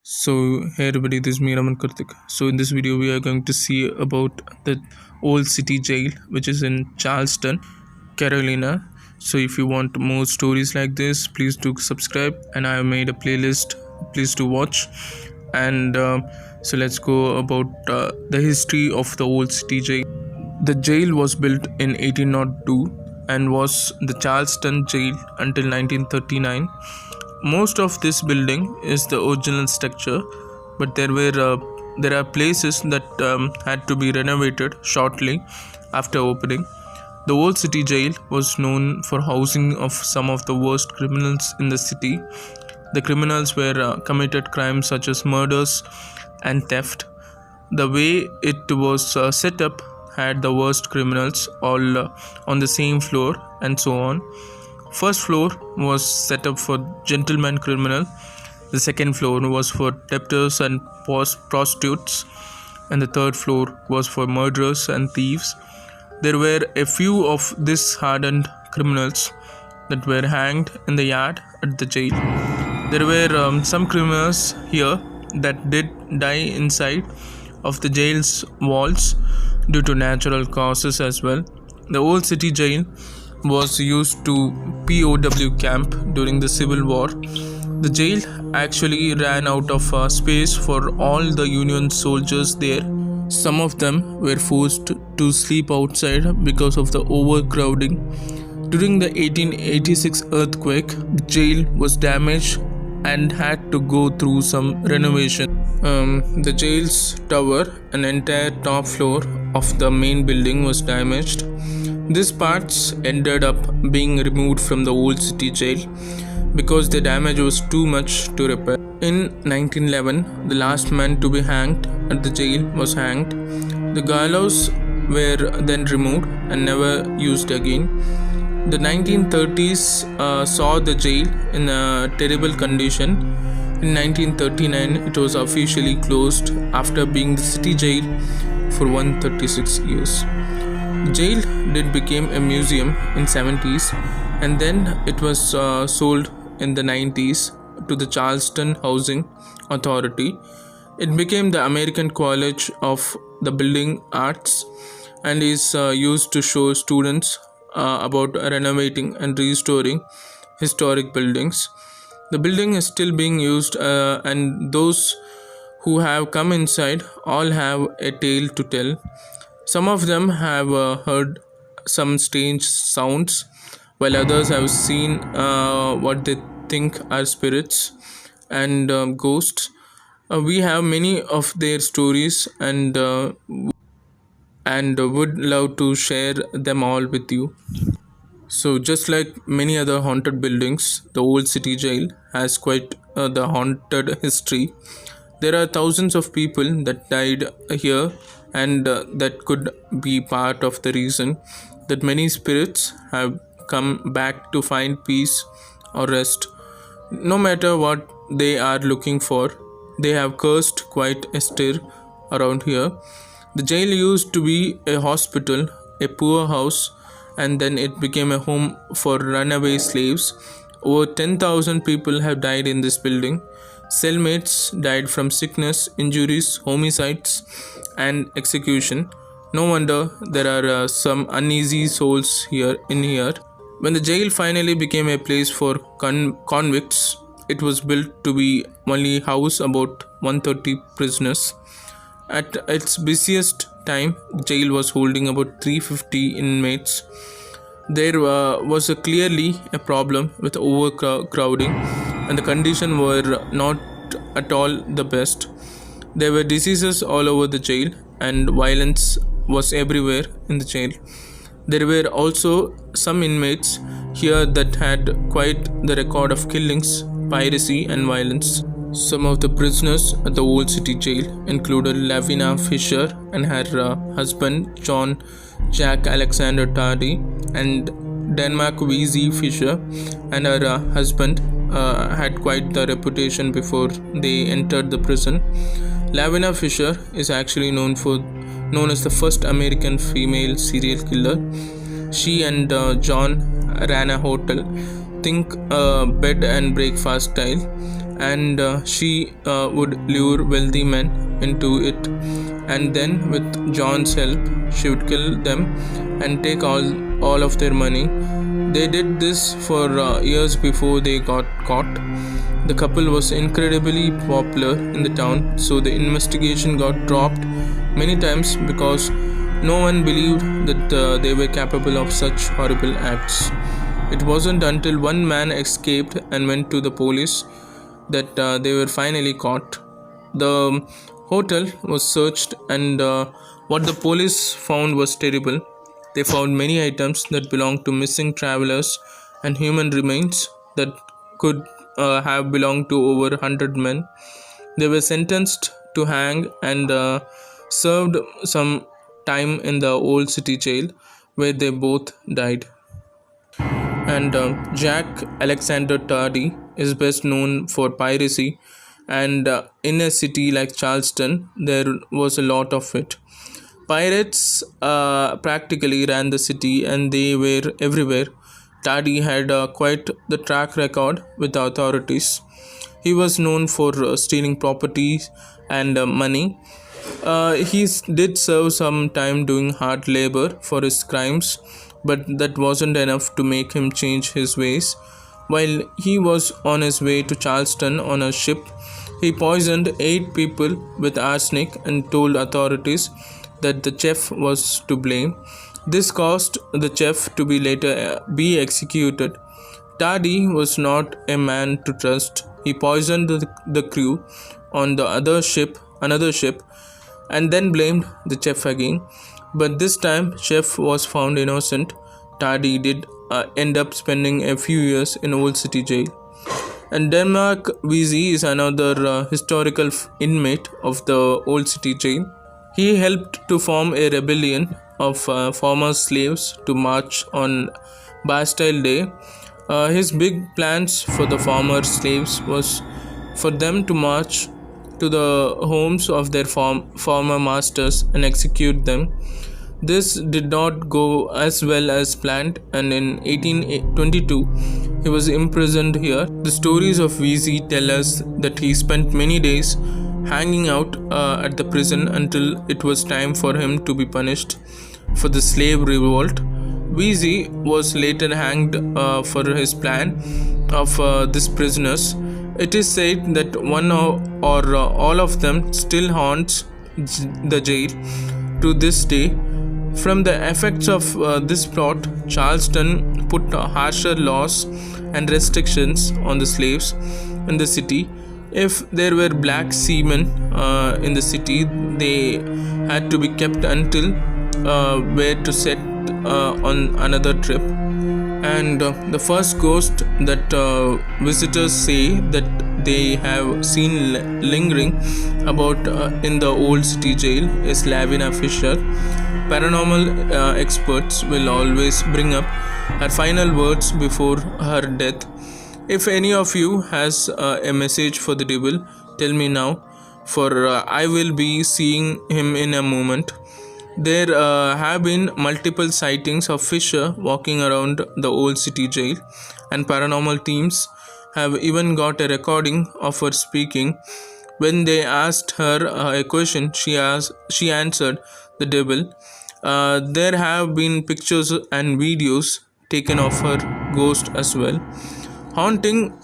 So hey everybody, this is me Raman Krithik. So in this video we are going to see about the old city jail which is in Charleston, Carolina. So if you want more stories like this, please do subscribe, and I have made a playlist. Please do watch. And so let's go about the history of the old city jail. The jail was built in 1802 and was the Charleston jail until 1939. Most of this building is the original structure, but there are places that had to be renovated shortly after opening. The old city jail was known for housing of some of the worst criminals in the city. The criminals were committed crimes such as murders and theft. The way it was set up had the worst criminals all on the same floor, and so on. First floor was set up for gentlemen criminal. The second floor was for debtors and prostitutes, and the third floor was for murderers and thieves. There were a few of these hardened criminals that were hanged in the yard at the jail. There were some criminals here that did die inside of the jail's walls due to natural causes as well. The old city jail was used to POW camp during the Civil War. The jail actually ran out of space for all the Union soldiers there. Some of them were forced to sleep outside because of the overcrowding. During the 1886 earthquake, the jail was damaged and had to go through some renovation. The jail's tower, an entire top floor of the main building, was damaged. These parts ended up being removed from the old city jail because the damage was too much to repair. In 1911, the last man to be hanged at the jail was hanged. The gallows were then removed and never used again. The 1930s saw the jail in a terrible condition. In 1939, it was officially closed after being the city jail for 136 years. The jail did become a museum in 70s, and then it was sold in the 90s to the Charleston Housing Authority. It became the American College of the Building Arts and is used to show students about renovating and restoring historic buildings. The building is still being used, and those who have come inside all have a tale to tell. Some of them have heard some strange sounds, while others have seen what they think are spirits and ghosts. We have many of their stories and would love to share them all with you. So, just like many other haunted buildings, the old city jail has quite the haunted history. There are thousands of people that died here, and that could be part of the reason that many spirits have come back to find peace or rest. No matter what they are looking for, they have cursed quite a stir around here. The jail used to be a hospital, a poor house, and then it became a home for runaway slaves. Over 10,000 people have died in this building. Cellmates died from sickness, injuries, homicides, and execution. No wonder there are some uneasy souls here. When the jail finally became a place for convicts, it was built to be only house about 130 prisoners. At its busiest time, the jail was holding about 350 inmates. There was clearly a problem with overcrowding, and the conditions were not at all the best. There were diseases all over the jail, and violence was everywhere in the jail. There were also some inmates here that had quite the record of killings, piracy, and violence. Some of the prisoners at the old city jail included Lavina Fisher and her husband John Jack Alexander Tardy, and Denmark V.Z. Fisher and her husband had quite the reputation before they entered the prison. Lavina Fisher is actually known as the first American female serial killer. She and John ran a hotel, think bed and breakfast style, and she would lure wealthy men into it, and then with John's help she would kill them and take all of their money. They did this for years before they got caught. The couple was incredibly popular in the town, so the investigation got dropped many times because no one believed that they were capable of such horrible acts. It wasn't until one man escaped and went to the police that they were finally caught. The hotel was searched, and what the police found was terrible. They found many items that belonged to missing travelers and human remains that could have belonged to over 100 men. They were sentenced to hang and served some time in the old city jail where they both died. And Jack Alexander Tardy is best known for piracy, and in a city like Charleston, there was a lot of it. Pirates practically ran the city and they were everywhere. Tardy had quite the track record with the authorities. He was known for stealing properties and money. Did serve some time doing hard labor for his crimes, but that wasn't enough to make him change his ways. While he was on his way to Charleston on a ship, he poisoned 8 people with arsenic and told authorities that the chef was to blame. This caused the chef to be later be executed. Tardy was not a man to trust. He poisoned the crew on another ship, and then blamed the chef again. But this time, chef was found innocent. Tardy did end up spending a few years in Old City Jail. And Denmark Vesey is another historical inmate of the Old City Jail. He helped to form a rebellion of former slaves to march on Bastille Day. His big plans for the former slaves was for them to march to the homes of their former masters and execute them. This did not go as well as planned, and in 1822 he was imprisoned here. The stories of Vesey tell us that he spent many days hanging out at the prison until it was time for him to be punished for the slave revolt. Vesey was later hanged for his plan of these prisoners. It is said that one or all of them still haunts the jail to this day. From the effects of this plot, Charleston put harsher laws and restrictions on the slaves in the city. If there were black seamen in the city, they had to be kept until were to set on another trip. And the first ghost that visitors say that they have seen lingering about in the old city jail is Lavina Fisher. Paranormal experts will always bring up her final words before her death. If any of you has a message for the devil, tell me now, for I will be seeing him in a moment. There have been multiple sightings of Fisher walking around the old city jail, and paranormal teams have even got a recording of her speaking. When they asked her a question, she answered the devil. There have been pictures and videos taken of her ghost as well. Haunting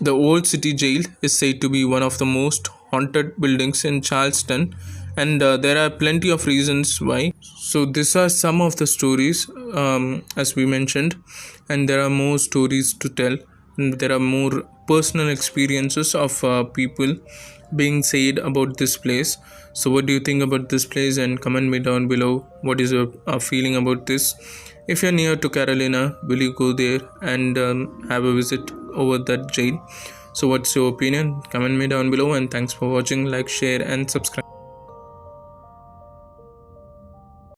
the old city jail is said to be one of the most haunted buildings in Charleston, and there are plenty of reasons why. So these are some of the stories, as we mentioned, and there are more stories to tell, and there are more personal experiences of people being said about this place. So what do you think about this place, and comment me down below what is your feeling about this. If you're near to Carolina, will you go there and have a visit over that jail? So what's your opinion? Comment me down below, and thanks for watching. Like, share and subscribe.